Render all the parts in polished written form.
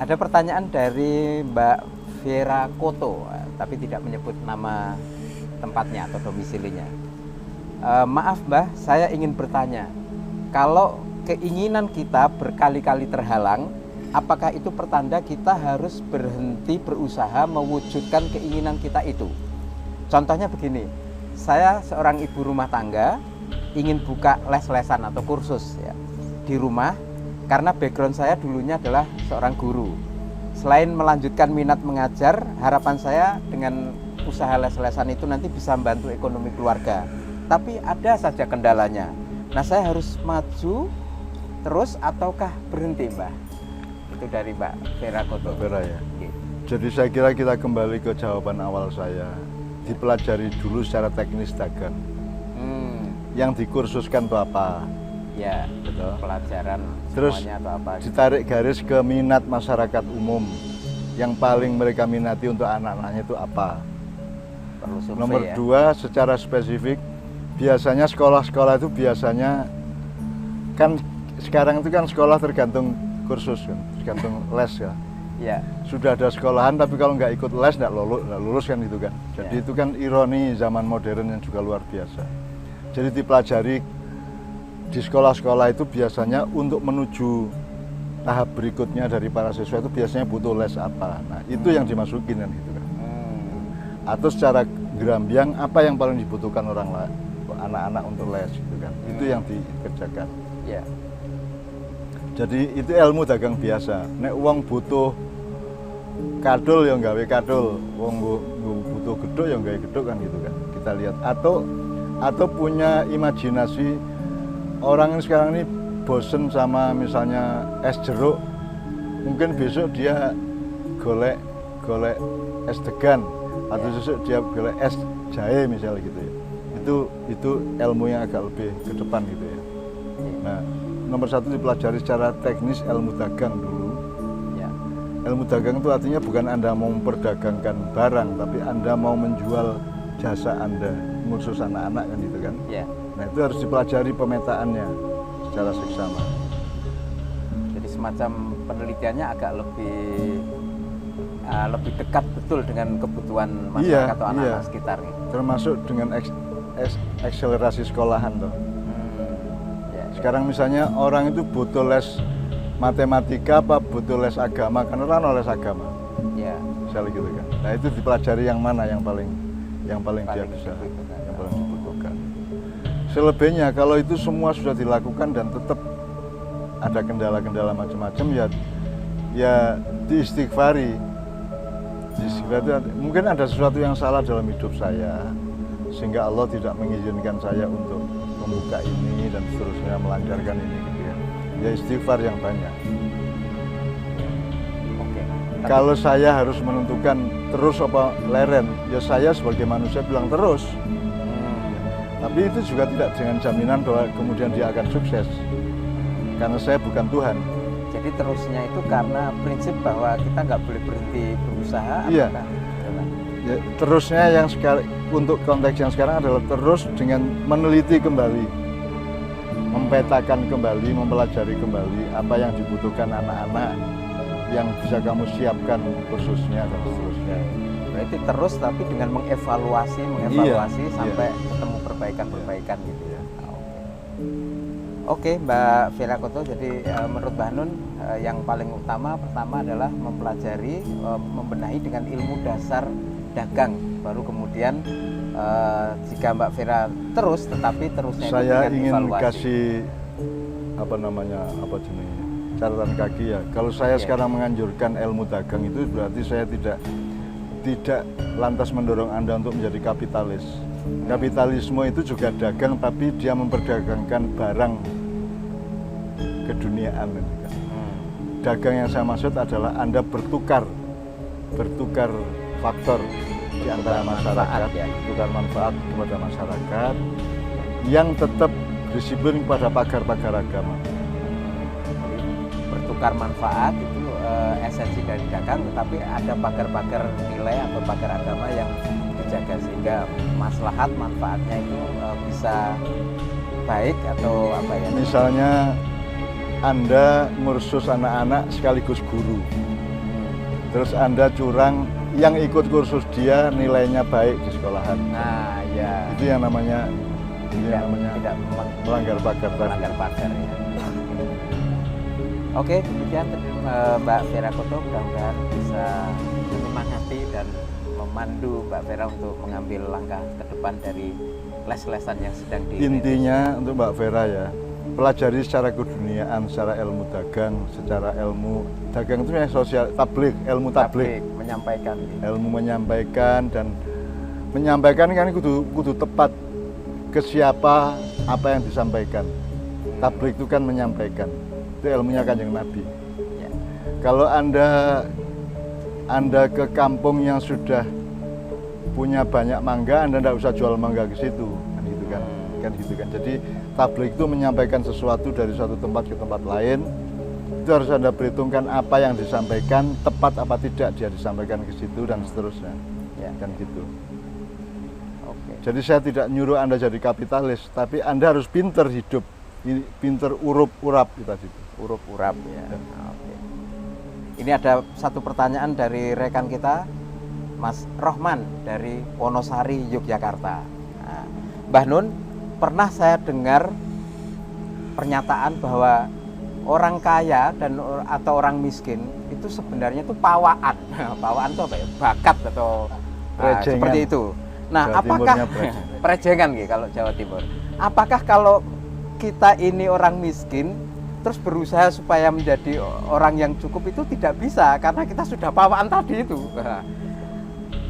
Ada pertanyaan dari Mbak Vera Koto, tapi tidak menyebut nama tempatnya atau domisilinya. Maaf Mbah, saya ingin bertanya, kalau keinginan kita berkali-kali terhalang, apakah itu pertanda kita harus berhenti berusaha mewujudkan keinginan kita itu? Contohnya begini, saya seorang ibu rumah tangga, ingin buka les-lesan atau kursus ya, di rumah, karena background saya dulunya adalah seorang guru. Selain melanjutkan minat mengajar, harapan saya dengan usaha les-lesan itu nanti bisa membantu ekonomi keluarga. Tapi ada saja kendalanya. Nah, saya harus maju terus ataukah berhenti, Mbah? Itu dari Mbak Vera Koto. Mbak Vera ya. Oke. Jadi saya kira kita kembali ke jawaban awal saya. Dipelajari dulu secara teknis dagang. Yang dikursuskan itu apa? Ya, Betul. pelajaran Terus semuanya atau apa? ditarik garis ke minat masyarakat umum. Yang paling mereka minati untuk anak-anaknya itu apa? Perlu survei Nomor ya. 2, secara spesifik, biasanya sekolah-sekolah itu biasanya kan sekarang itu kan sekolah tergantung kursus kan, tergantung les ya. Ya, Sudah ada sekolahan tapi kalau nggak ikut les nggak lulus kan itu kan. Jadi Ya. itu kan ironi zaman modern yang juga luar biasa. Jadi dipelajari di sekolah-sekolah itu biasanya untuk menuju tahap berikutnya dari para siswa itu biasanya butuh les apa. Nah itu yang dimasukin kan gitu kan. Atau secara gerambiang apa yang paling dibutuhkan anak-anak untuk les gitu kan. Itu yang dikerjakan. ya, Jadi itu ilmu dagang biasa. Nek wong butuh kadul yang gawe kadul, wong butuh geduk yang gawe geduk kan gitu kan. Kita lihat atau punya imajinasi orang ini sekarang ini bosen sama misalnya es jeruk, mungkin besok dia golek es degan atau besok dia golek es jahe misalnya gitu ya. Itu ilmu yang agak lebih ke depan gitu ya. Nah, nomor 1 dipelajari secara teknis ilmu dagang dulu. ya, Ilmu dagang itu artinya bukan Anda mau memperdagangkan barang, tapi Anda mau menjual jasa Anda, khusus anak-anak kan gitu kan. ya. Nah itu harus dipelajari pemetaannya secara seksama. Jadi semacam penelitiannya agak lebih dekat betul dengan kebutuhan masyarakat atau anak-anak sekitar. Termasuk dengan akselerasi sekolahan toh. Ya, Sekarang misalnya orang itu butuh les matematika apa butuh les agama, karena orang les agama, ya. misalnya gitu kan. Nah itu dipelajari yang mana yang paling dia bisa, dibutuhkan. yang paling dibutuhkan. Selebihnya kalau itu semua sudah dilakukan dan tetap ada kendala-kendala macam-macam ya diistighfari. Mungkin ada sesuatu yang salah dalam hidup saya sehingga Allah tidak mengizinkan saya untuk membuka ini dan seterusnya melancarkan ini gitu ya. Ya istighfar yang banyak. Oke. Kalau saya harus menentukan terus apa leren, ya saya sebagai manusia bilang terus. Tapi itu juga tidak dengan jaminan bahwa kemudian dia akan sukses. Karena saya bukan Tuhan. Jadi terusnya itu karena prinsip bahwa kita nggak boleh berhenti berusaha. Iya. Apakah? Ya, terusnya yang sekarang untuk konteks yang sekarang adalah terus dengan meneliti kembali, mempetakan kembali, mempelajari kembali apa yang dibutuhkan anak-anak yang bisa kamu siapkan khususnya dan seterusnya. Berarti terus tapi dengan mengevaluasi Iya. sampai ketemu perbaikan gitu ya. Oke, Mbak Vera Koto. Jadi menurut Mbak Nun yang paling pertama adalah mempelajari, membenahi dengan ilmu dasar dagang. Baru kemudian jika Mbak Vera terus, tetapi terusnya itu Saya dengan ingin evaluasi. kasih catatan kaki ya. Kalau saya sekarang menganjurkan ilmu dagang itu berarti saya tidak lantas mendorong Anda untuk menjadi kapitalis. Kapitalisme itu juga dagang, tapi dia memperdagangkan barang keduniaan. Dagang yang saya maksud adalah Anda bertukar faktor di antara masyarakat, bertukar manfaat kepada masyarakat yang tetap disiplin kepada pagar-pagar agama. Bertukar manfaat itu esensi dari dagang, tetapi ada pagar-pagar nilai atau pagar agama yang dijaga sehingga maslahat manfaatnya itu bisa baik atau apa ya? Misalnya Anda ngursus anak-anak sekaligus guru, Terus Anda curang, yang ikut kursus dia nilainya baik di sekolahan. Nah, ya. Itu yang namanya Tidak melanggar pagar tadi. melanggar pagar ya. Oke, demikian Mbak Vera Koto, mudah-mudahan bisa menyemangati dan memandu Mbak Vera untuk mengambil langkah ke depan dari les-lesan yang sedang di. Intinya untuk Mbak Vera ya, pelajari secara keduniaan, secara ilmu dagang, secara ilmu dagang itu yang sosial, tablik, ilmu tablik. Menyampaikan. Ilmu menyampaikan, dan menyampaikan kan kudu tepat ke siapa apa yang disampaikan. Tablik itu kan menyampaikan, itu ilmunya Kanjeng Nabi. Ya. Kalau anda ke kampung yang sudah punya banyak mangga, Anda tidak usah jual mangga ke situ, kan gitu kan, Jadi tablik itu menyampaikan sesuatu dari suatu tempat ke tempat lain. Itu harus Anda perhitungkan apa yang disampaikan tepat apa tidak dia disampaikan ke situ dan seterusnya, kan gitu. Jadi saya tidak nyuruh Anda jadi kapitalis, tapi Anda harus pinter hidup, pinter urup-urap itu tadi. Urup-urap ya. Oke. Ini ada satu pertanyaan dari rekan kita, Mas Rohman dari Wonosari, Yogyakarta. Nah, Mbah Nun, pernah saya dengar pernyataan bahwa orang kaya atau orang miskin itu sebenarnya itu pawaan. Pawaan itu apa ya? Bakat atau seperti itu. Nah, Jawa apakah prejengan gitu kalau Jawa Timur? Apakah kalau kita ini orang miskin terus berusaha supaya menjadi orang yang cukup itu tidak bisa karena kita sudah pawaan tadi itu?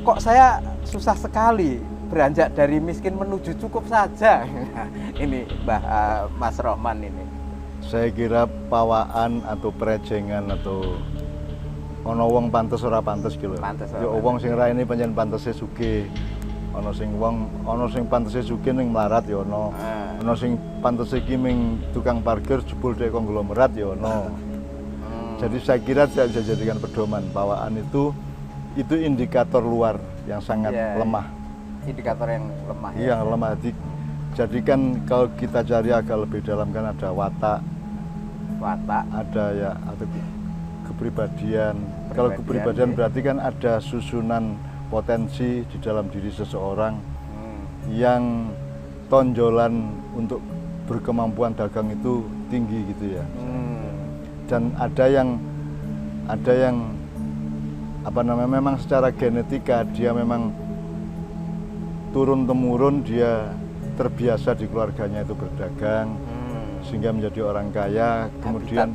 Kok saya susah sekali beranjak dari miskin menuju cukup saja? Ini Mas Rohman ini. Saya kira pawaan atau prejengan atau ono wong pantes ora pantes gitu. Ya wong sing raine pancen pantese sugih. Ono sing pantese sugih ning melarat ya ono. Ono sing pantese ki ming tukang parkir jebul dhek konglomerat ya ono. Jadi saya kira tidak bisa jadikan pedoman. Pawaan itu indikator luar yang sangat lemah. Indikator yang lemah. Iya, yang lemah. Jadi kan kalau kita cari agak lebih dalam kan ada watak, ada ya atau kepribadian. Kalau kepribadian berarti kan ada susunan potensi di dalam diri seseorang yang tonjolan untuk berkemampuan dagang itu tinggi gitu ya. Dan ada yang memang secara genetika dia memang turun temurun dia terbiasa di keluarganya itu berdagang sehingga menjadi orang kaya, kemudian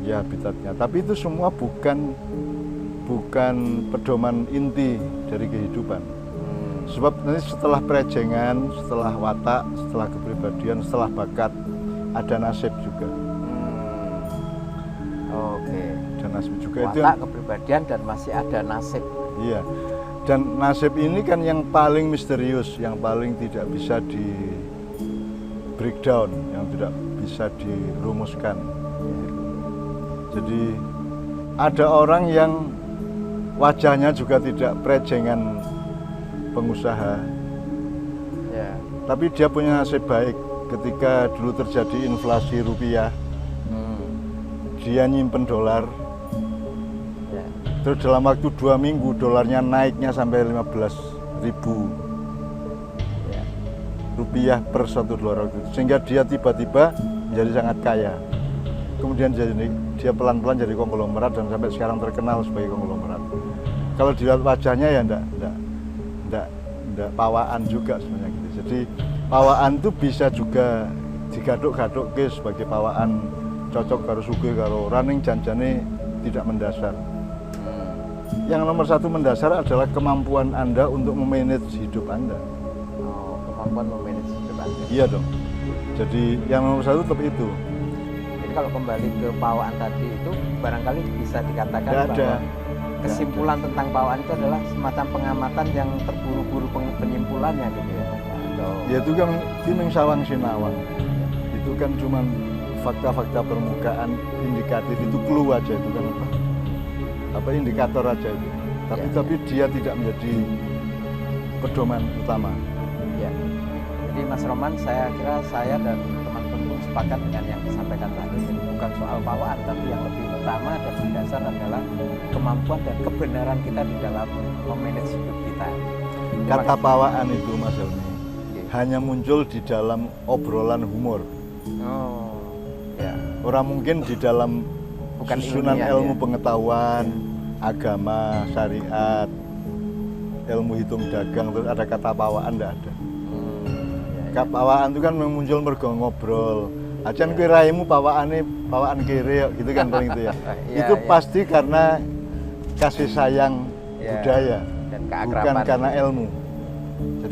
habitatnya. Tapi itu semua bukan pedoman inti dari kehidupan. Sebab nanti setelah prejengan, setelah watak, setelah kepribadian, setelah bakat, ada nasib juga. Oke. Dan nasib juga watak, itu kepribadian dan masih ada nasib. Iya. Dan nasib ini kan yang paling misterius, yang paling tidak bisa di breakdown, yang tidak bisa dirumuskan. Jadi ada orang yang wajahnya juga tidak prejengan pengusaha, tapi dia punya nasib baik. Ketika dulu terjadi inflasi rupiah, dia nyimpen dolar. Terus dalam waktu 2 minggu dolarnya naiknya sampai 15.000 rupiah per 1 dolar, sehingga dia tiba-tiba menjadi sangat kaya. Kemudian dia pelan-pelan jadi konglomerat dan sampai sekarang terkenal sebagai konglomerat. Kalau dilihat wajahnya ya enggak pawaan juga sebenarnya gitu. Jadi pawaan itu bisa juga digaduk-gaduk sebagai pawaan, cocok karo sugih karo running janjane tidak mendasar. Yang nomor satu mendasar adalah kemampuan Anda untuk memanage hidup Anda. Kemampuan memanage hidup Anda. Iya dong. Jadi yang nomor satu tetap itu. Jadi kalau kembali ke pawaan tadi itu barangkali bisa dikatakan bahwa kesimpulan tentang pawaan itu adalah semacam pengamatan yang terburu-buru penyimpulannya gitu ya. Ya itu kan timing sawang sinawang. Itu kan cuma fakta-fakta permukaan, indikatif, itu clue aja, itu kan apa indikator aja itu. Tapi dia tidak menjadi pedoman utama. Ya. Jadi Mas Roman, saya kira saya dan teman-teman sepakat dengan yang disampaikan tadi. Jadi bukan soal pawaan, tapi yang lebih utama dan mendasar adalah kemampuan dan kebenaran kita di dalam memanage hidup kita. Kata pawaan itu Mas Helmi Oke. hanya muncul di dalam obrolan humor. Oh, ya. Orang mungkin di dalam Bukan susunan ilmiah, ilmu ya. pengetahuan, agama, syariat, ilmu hitung dagang, terus ada kata pawaan, enggak ada. Ya. Pawaan itu kan muncul mergo ngobrol. Acan Ya. kuwi raimu pawaane pawaan kere gitu kan paling itu ya. Ya, Itu ya. pasti karena kasih sayang Ya. budaya, Dan bukan keakraban. karena ilmu. Jadi